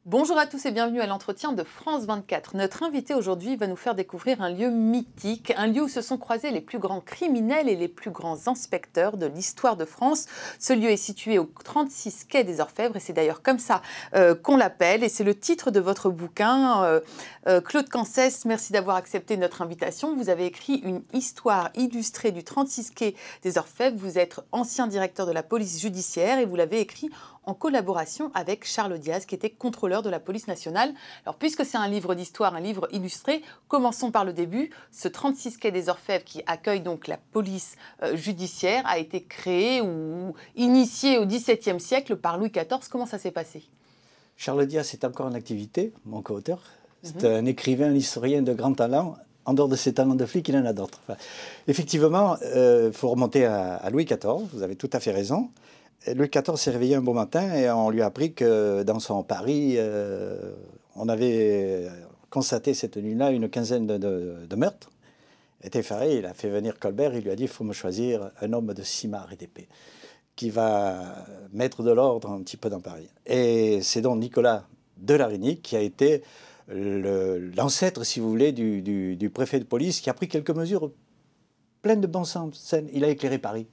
Bonjour à tous et bienvenue à l'entretien de France 24. Notre invité aujourd'hui va nous faire découvrir un lieu mythique, un lieu où se sont croisés les plus grands criminels et les plus grands inspecteurs de l'histoire de France. Ce lieu est situé au 36 quai des Orfèvres et c'est d'ailleurs comme ça qu'on l'appelle. Et c'est le titre de votre bouquin. Claude Cancès, merci d'avoir accepté notre invitation. Vous avez écrit une histoire illustrée du 36 quai des Orfèvres. Vous êtes ancien directeur de la police judiciaire et vous l'avez écrit en collaboration avec Charles Diaz, qui était contrôleur de la police nationale. Alors, puisque c'est un livre d'histoire, un livre illustré, commençons par le début. Ce 36 quai des Orfèvres, qui accueille donc la police judiciaire, a été créé ou initié au XVIIe siècle par Louis XIV. Comment ça s'est passé? Charles Diaz est encore en activité, mon co-auteur. C'est un écrivain, un historien de grand talent. En dehors de ses talents de flic, il en a d'autres. Enfin, effectivement, il faut remonter à Louis XIV, vous avez tout à fait raison. Louis XIV s'est réveillé un beau matin et on lui a appris que dans son Paris, on avait constaté cette nuit-là une quinzaine de meurtres. Il était effaré, il a fait venir Colbert, il lui a dit « il faut me choisir un homme de cimar et d'épée qui va mettre de l'ordre un petit peu dans Paris ». Et c'est donc Nicolas de Larigny qui a été l'ancêtre, si vous voulez, du préfet de police, qui a pris quelques mesures pleines de bon sens. Il a éclairé Paris,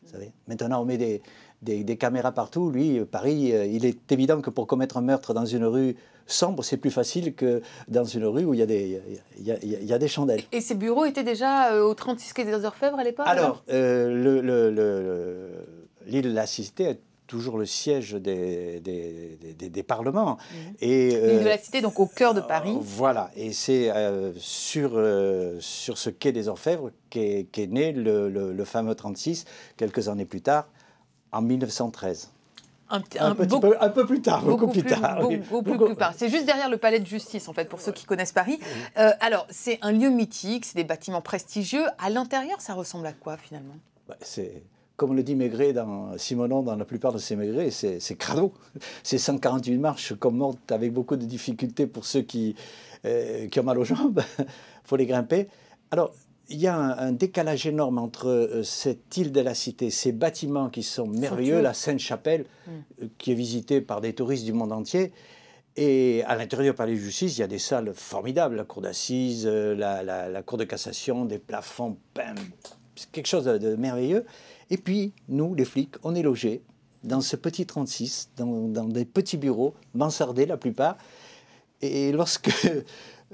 vous savez. Maintenant, on met des caméras partout. Lui, Paris, il est évident que pour commettre un meurtre dans une rue sombre, c'est plus facile que dans une rue où il y a des chandelles. Et ces bureaux étaient déjà au 36 quai des Orfèvres à l'époque? Alors, l'île de la Cité est toujours le siège des parlements. Et l'île de la Cité, donc au cœur de Paris. Voilà, et c'est sur ce quai des Orfèvres qu'est né le fameux 36, quelques années plus tard, en 1913. Un peu plus tard, beaucoup plus tard. Beaucoup plus tard. C'est juste derrière le palais de justice, en fait, pour ceux qui connaissent Paris. Alors, c'est un lieu mythique, c'est des bâtiments prestigieux. À l'intérieur, ça ressemble à quoi, finalement? C'est, comme le dit Maigret dans Simonon, dans la plupart de ses Maigret, c'est crado. C'est 148 marches qu'on monte avec beaucoup de difficultés pour ceux qui ont mal aux jambes. Il faut les grimper. Alors, il y a un décalage énorme entre cette île de la Cité, ces bâtiments qui sont merveilleux, la Sainte-Chapelle, qui est visitée par des touristes du monde entier. Et à l'intérieur du palais de justice, il y a des salles formidables, la cour d'assises, la cour de cassation, des plafonds peints, c'est quelque chose de merveilleux. Et puis, nous, les flics, on est logés dans ce petit 36, dans des petits bureaux, mansardés la plupart. Et lorsque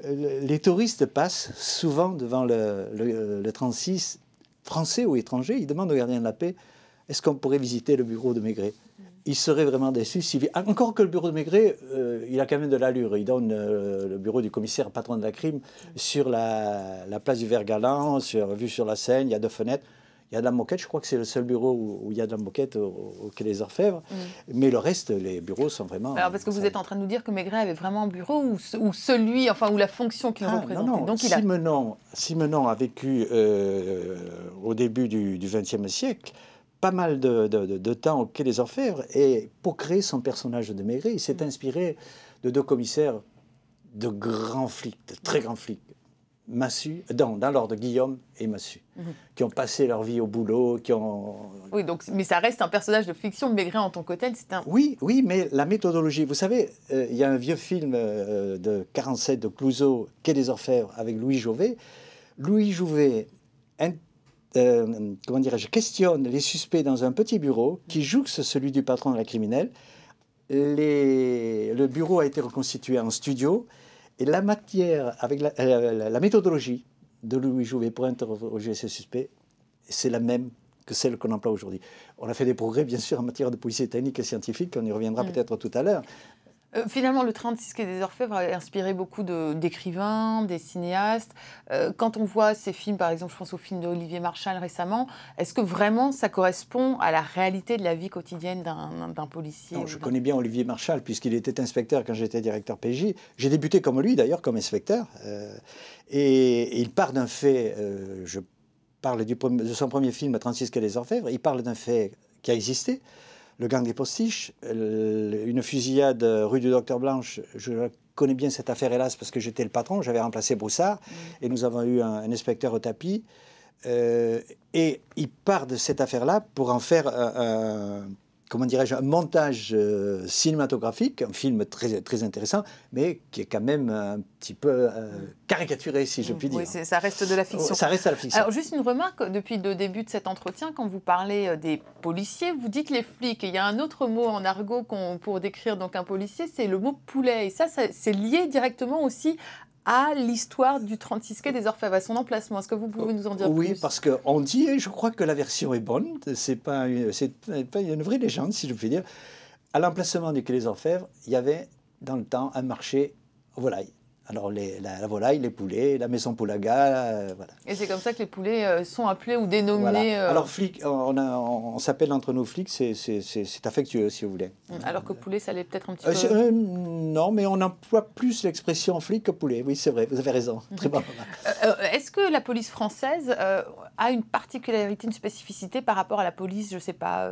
les touristes passent souvent devant le 36, français ou étrangers, ils demandent au gardien de la paix, est-ce qu'on pourrait visiter le bureau de Maigret? Il serait vraiment déçu. Encore que le bureau de Maigret, il a quand même de l'allure. Il donne le bureau du commissaire patron de la crime sur la place du Vert-Galant, vue sur la Seine, il y a 2 fenêtres. Il y a de la moquette, je crois que c'est le seul bureau où il y a de la moquette au quai des Orfèvres. Mais le reste, les bureaux sont vraiment... Alors, parce que vous êtes en train de nous dire que Maigret avait vraiment un bureau ou celui, enfin, ou la fonction qu'il représentait. Non. Donc, Simenon a vécu au début du XXe siècle pas mal de temps au quai des Orfèvres. Et pour créer son personnage de Maigret, il s'est inspiré de 2 commissaires de grands flics, de très grands flics. Massu, dans l'ordre Guillaume et Massu, qui ont passé leur vie au boulot, qui ont... Oui, donc, mais ça reste un personnage de fiction. Maigret en tant qu'hôtel, c'est un... Oui, mais la méthodologie, vous savez, il y a un vieux film de 47 de Clouzot, Quai des Orfèvres, avec Louis Jouvet. Louis Jouvet, comment dirais-je, questionne les suspects dans un petit bureau qui jouxte celui du patron de la criminelle. Le bureau a été reconstitué en studio. Et la matière, avec la méthodologie de Louis Jouvet pour interroger ces suspects, c'est la même que celle qu'on emploie aujourd'hui. On a fait des progrès, bien sûr, en matière de policier technique et scientifique, on y reviendra peut-être tout à l'heure. Finalement, le 36 quai des Orfèvres a inspiré beaucoup d'écrivains, des cinéastes. Quand on voit ces films, par exemple, je pense au film d'Olivier Marchal récemment, est-ce que vraiment ça correspond à la réalité de la vie quotidienne d'un policier? Non, je connais bien Olivier Marchal, puisqu'il était inspecteur quand j'étais directeur PJ. J'ai débuté comme lui, d'ailleurs, comme inspecteur. Et il part d'un fait, je parle de son premier film, 36 quai des Orfèvres, il parle d'un fait qui a existé. Le gang des postiches, une fusillade rue du Docteur Blanche, je connais bien cette affaire, hélas, parce que j'étais le patron, j'avais remplacé Broussard, et nous avons eu un inspecteur au tapis. Et il part de cette affaire-là pour en faire comment dirais-je, un montage cinématographique, un film très, très intéressant, mais qui est quand même un petit peu caricaturé, si je puis dire. Oui, ça reste de la fiction. Ça reste de la fiction. Alors, juste une remarque, depuis le début de cet entretien, quand vous parlez des policiers, vous dites les flics. Et il y a un autre mot en argot pour décrire donc un policier, c'est le mot poulet. Et ça c'est lié directement aussi à l'histoire du 36 quai des Orfèvres, à son emplacement. Est-ce que vous pouvez nous en dire plus? Oui, parce qu'on dit, et je crois que la version est bonne, c'est pas une vraie légende, si je puis dire. À l'emplacement du quai des Orfèvres, il y avait dans le temps un marché aux volailles. Alors la volaille, les poulets, la maison Poulaga, voilà. Et c'est comme ça que les poulets sont appelés ou dénommés. Voilà. Alors flic, on s'appelle entre nous flics, c'est affectueux si vous voulez. Alors que poulet, ça l'est peut-être un petit peu. Non, mais on emploie plus l'expression flic que poulet. Oui, c'est vrai, vous avez raison. Très bon. Est-ce que la police française a une particularité, une spécificité par rapport à la police, je ne sais pas,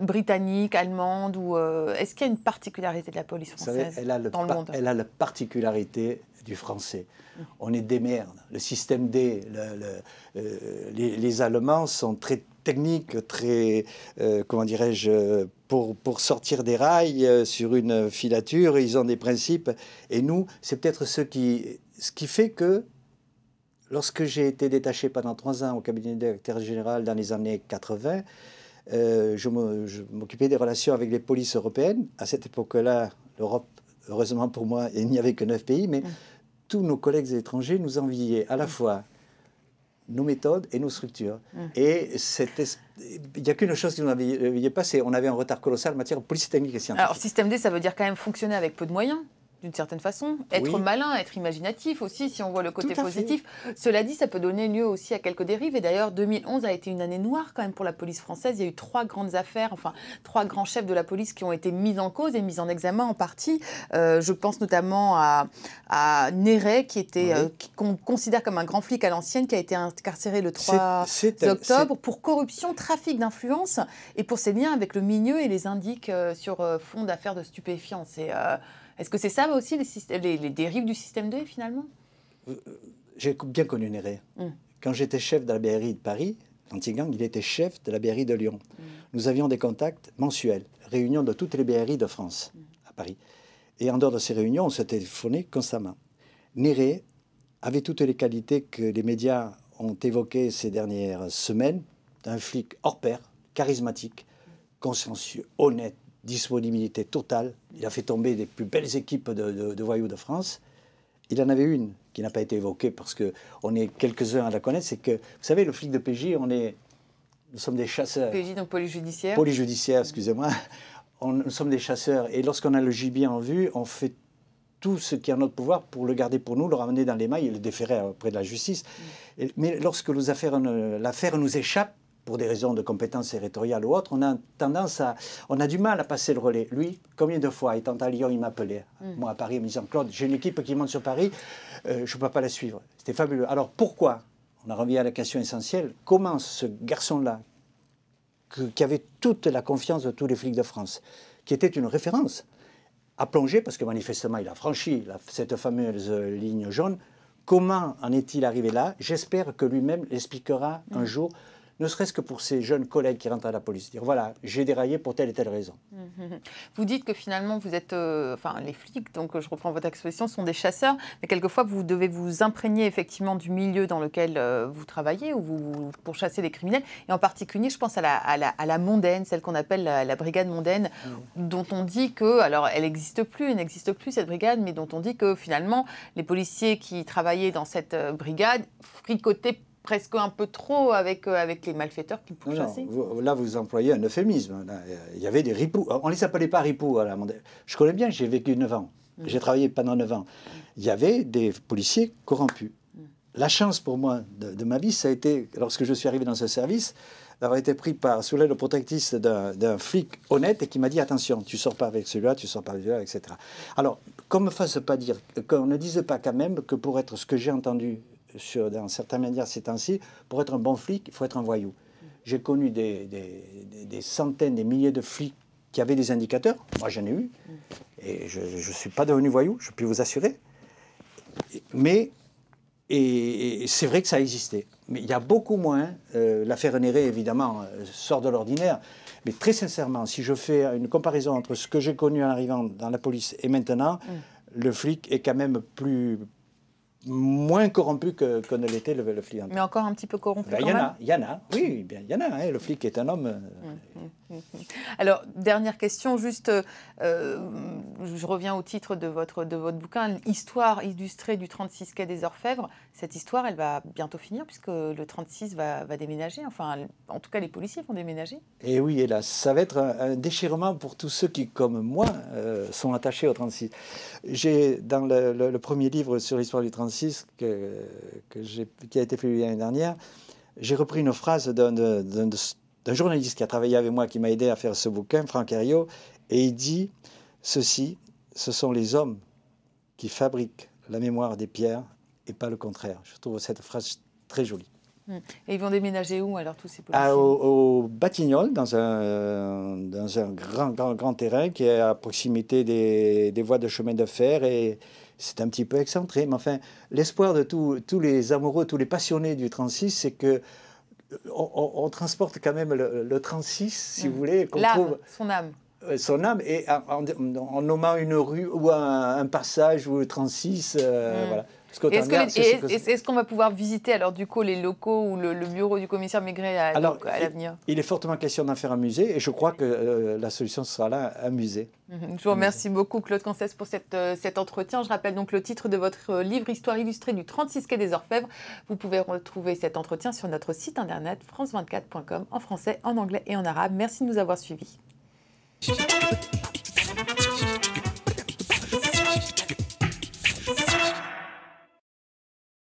britannique, allemande, ou est-ce qu'il y a une particularité de la police française dans le monde? Elle a la particularité du français. On est des merdes. Le système D, les Allemands sont très techniques, très, comment dirais-je, pour sortir des rails sur une filature, ils ont des principes. Et nous, c'est peut-être ce qui fait que, lorsque j'ai été détaché pendant 3 ans au cabinet du directeur général dans les années 80, je m'occupais des relations avec les polices européennes. À cette époque-là, l'Europe, heureusement pour moi, il n'y avait que 9 pays, mais tous nos collègues étrangers nous enviaient à la fois nos méthodes et nos structures. Et il n'y a qu'une chose qui nous enviait pas, c'est qu'on avait un retard colossal en matière de police technique et scientifique. Alors, système D, ça veut dire quand même fonctionner avec peu de moyens, d'une certaine façon. Être malin, être imaginatif aussi, si on voit le côté positif. Cela dit, ça peut donner lieu aussi à quelques dérives. Et d'ailleurs, 2011 a été une année noire quand même pour la police française. Il y a eu 3 grandes affaires, enfin 3 grands chefs de la police qui ont été mis en cause et mis en examen en partie. Je pense notamment à Néret, qu'on considère comme un grand flic à l'ancienne, qui a été incarcéré le 3 octobre pour corruption, trafic d'influence et pour ses liens avec le milieu et les indiques sur fond d'affaires de stupéfiants. Est-ce que c'est ça aussi les dérives du système D finalement? J'ai bien connu Néret. Quand j'étais chef de la BRI de Paris, l'anti-gang, il était chef de la BRI de Lyon. Nous avions des contacts mensuels, réunions de toutes les BRI de France à Paris. Et en dehors de ces réunions, on se téléphonait constamment. Néret avait toutes les qualités que les médias ont évoquées ces dernières semaines, d'un flic hors pair, charismatique, consciencieux, honnête, disponibilité totale. Il a fait tomber les plus belles équipes de voyous de France. Il en avait une qui n'a pas été évoquée parce qu'on est quelques-uns à la connaître. C'est que, vous savez, le flic de PJ, nous sommes des chasseurs. PJ, donc police judiciaire. Police judiciaire, excusez-moi. Nous sommes des chasseurs. Et lorsqu'on a le gibier en vue, on fait tout ce qui est en notre pouvoir pour le garder pour nous, le ramener dans les mailles et le déférer auprès de la justice. Mais lorsque l'affaire nous échappe, pour des raisons de compétences territoriales ou autres, on a du mal à passer le relais. Lui, combien de fois, étant à Lyon, il m'appelait, moi à Paris, en me disant, Claude, j'ai une équipe qui monte sur Paris, je ne peux pas la suivre. C'était fabuleux. Alors pourquoi? On a revenu à la question essentielle. Comment ce garçon-là, qui avait toute la confiance de tous les flics de France, qui était une référence, a plongé, parce que manifestement, il a franchi cette fameuse ligne jaune, comment en est-il arrivé là? J'espère que lui-même l'expliquera un jour, ne serait-ce que pour ces jeunes collègues qui rentrent à la police. Dire, voilà, j'ai déraillé pour telle et telle raison. Vous dites que finalement, vous êtes... les flics, donc je reprends votre expression, sont des chasseurs, mais quelquefois, vous devez vous imprégner effectivement du milieu dans lequel vous travaillez, pour chasser les criminels. Et en particulier, je pense à la mondaine, celle qu'on appelle la brigade mondaine, dont on dit que... Alors, elle n'existe plus, cette brigade, mais dont on dit que finalement, les policiers qui travaillaient dans cette brigade fricotaient presque un peu trop avec les malfaiteurs qui pourchassaient. Là, vous employez un euphémisme. Il y avait des ripoux. On ne les appelait pas ripoux à la mondaine. Je connais bien, j'ai vécu 9 ans. J'ai travaillé pendant 9 ans. Il y avait des policiers corrompus. La chance pour moi de ma vie, ça a été, lorsque je suis arrivé dans ce service, d'avoir été pris sous l'aile protectrice d'un flic honnête et qui m'a dit, attention, tu ne sors pas avec celui-là, tu ne sors pas avec celui-là, etc. Alors, qu'on ne me fasse pas dire, qu'on ne dise pas quand même que pour être ce que j'ai entendu dans certains médias ces temps-ci, pour être un bon flic, il faut être un voyou. J'ai connu des centaines, des milliers de flics qui avaient des indicateurs. Moi, j'en ai eu. Et je ne suis pas devenu voyou, je peux vous assurer. Mais c'est vrai que ça existait. mais il y a beaucoup moins. L'affaire Néré, évidemment, sort de l'ordinaire. Mais très sincèrement, si je fais une comparaison entre ce que j'ai connu en arrivant dans la police et maintenant, le flic est quand même moins corrompu que ne l'était le flic. Mais encore un petit peu corrompu quand Il même. y en a, oui, bien, il y en a. Hein, le flic est un homme. Alors, dernière question, juste, je reviens au titre de votre bouquin, Histoire illustrée du 36 quai des Orfèvres. Cette histoire, elle va bientôt finir puisque le 36 va déménager. Enfin, en tout cas, les policiers vont déménager. Et oui, hélas, ça va être un déchirement pour tous ceux qui, comme moi, sont attachés au 36. J'ai, dans le premier livre sur l'histoire du 36, qui a été publié l'année dernière, j'ai repris une phrase d'un journaliste qui a travaillé avec moi, qui m'a aidé à faire ce bouquin, Franck Herriot, et il dit ceci: ce sont les hommes qui fabriquent la mémoire des pierres et pas le contraire. Je trouve cette phrase très jolie. Et ils vont déménager où alors tous ces policiers? Au Batignolles, dans un grand terrain qui est à proximité des voies de chemin de fer, et c'est un petit peu excentré. Mais enfin, l'espoir de tous les amoureux, tous les passionnés du 36, c'est que on transporte quand même le 36, si vous voulez, qu'on trouve son âme. Son âme, et en nommant une rue ou un passage ou le 36, voilà. Est-ce qu'on va pouvoir visiter alors du coup les locaux ou le bureau du commissaire Maigret à l'avenir? Il est fortement question d'en faire un musée, et je crois que la solution sera là, un musée. Je vous remercie beaucoup Claude Cancès pour cet entretien. Je rappelle donc le titre de votre livre Histoire illustrée du 36 quai des Orfèvres. Vous pouvez retrouver cet entretien sur notre site internet france24.com en français, en anglais et en arabe. Merci de nous avoir suivis.